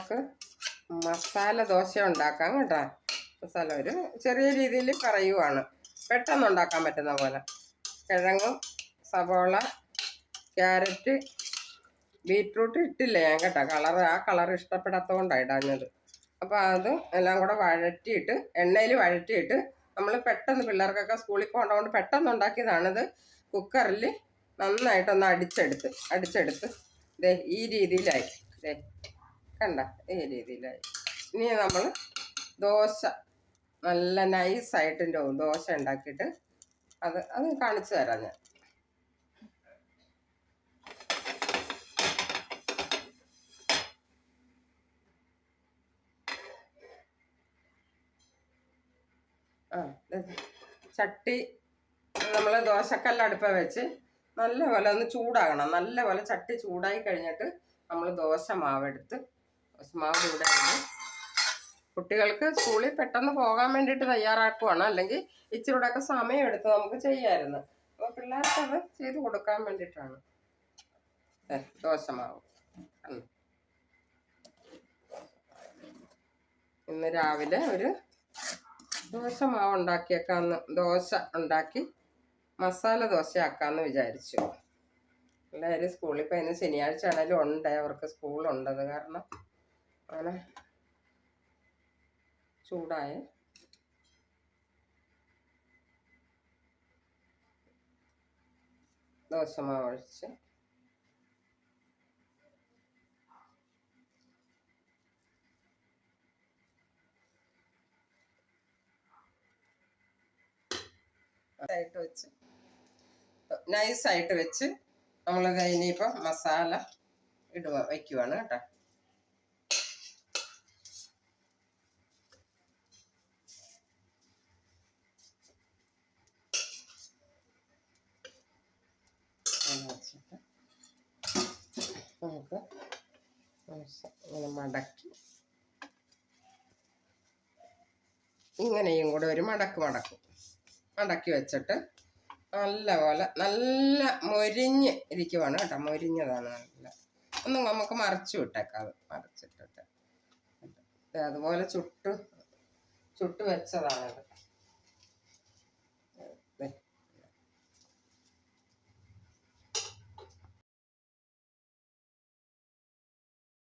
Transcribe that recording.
നമുക്ക് മസാല ദോശ ഉണ്ടാക്കാം കേട്ടോ. മസാല ഒരു ചെറിയ രീതിയിൽ പറയുവാണ്, പെട്ടെന്ന് ഉണ്ടാക്കാൻ പറ്റുന്ന പോലെ. കിഴങ്ങും സവോള ക്യാരറ്റ് ബീറ്റ്റൂട്ട് ഇട്ടില്ല ഞാൻ കേട്ടോ, ആ കളർ ഇഷ്ടപ്പെടാത്തതുകൊണ്ടാണ് ഇടാഞ്ഞത്. അപ്പോൾ അത് എല്ലാം കൂടെ വഴറ്റിയിട്ട് എണ്ണയിൽ വഴറ്റിയിട്ട് നമ്മൾ പെട്ടെന്ന് പിള്ളേർക്കൊക്കെ സ്കൂളിൽ പോകേണ്ടതുകൊണ്ട് പെട്ടെന്ന് ഉണ്ടാക്കിയതാണിത്. കുക്കറിൽ നന്നായിട്ടൊന്ന് അടിച്ചെടുത്ത് ദേ ഈ രീതിയിലായി. ദേ കണ്ട, ഈ രീതിയിലായി. ഇനി നമ്മൾ ദോശ നല്ല നൈസായിട്ട് ദോശ ഉണ്ടാക്കിയിട്ട് അത് കാണിച്ചു തരാം ഞാൻ. ചട്ടി നമ്മൾ ദോശക്കല്ലടുപ്പ വെച്ച് നല്ലപോലെ ഒന്ന് ചൂടാകണം. നല്ലപോലെ ചട്ടി ചൂടായി കഴിഞ്ഞിട്ട് നമ്മൾ ദോശ മാവ് ചൂടായിട്ട് കുട്ടികൾക്ക് സ്കൂളിൽ പെട്ടെന്ന് പോകാൻ വേണ്ടിയിട്ട് തയ്യാറാക്കുവാണ്. അല്ലെങ്കിൽ ഇച്ചിരൂടെയൊക്കെ സമയം എടുത്ത് നമുക്ക് ചെയ്യാമായിരുന്നു. അപ്പോൾ പിള്ളേർക്കത് ചെയ്ത് കൊടുക്കാൻ വേണ്ടിയിട്ടാണ് ദോശ മാവ്. ഇന്ന് രാവിലെ ഒരു ദോശ മാവ് ഉണ്ടാക്കിയേക്കാന്ന്, ദോശ ഉണ്ടാക്കി മസാല ദോശ ആക്കാമെന്ന് വിചാരിച്ചു. എല്ലാവരും സ്കൂളിൽ ഇപ്പോൾ ഇന്ന് ശനിയാഴ്ച ആണെങ്കിലും ഉണ്ട്, അവർക്ക് സ്കൂളുണ്ടത് കാരണം അങ്ങനെ ചൂടായ ദോശമാവ് ഒഴിച്ച് നൈസായിട്ട് വെച്ച് നമ്മളത് ഇനിയിപ്പോൾ മസാല വയ്ക്കുവാണ് കേട്ടോ. വെച്ചിട്ട് നമുക്ക് ഇങ്ങനെ ഇങ്ങനെയും കൂടെ ഒരു മടക്കി വെച്ചിട്ട് നല്ലപോലെ നല്ല മൊരിഞ്ഞ് ഇരിക്കുവാണ് കേട്ടോ. മൊരിഞ്ഞതാണ് നല്ല. ഒന്ന് നമുക്ക് മറിച്ച് വിട്ടേക്കാം. അത് മറിച്ചിട്ടിട്ട് അതുപോലെ ചുട്ട് വെച്ചതാണത്.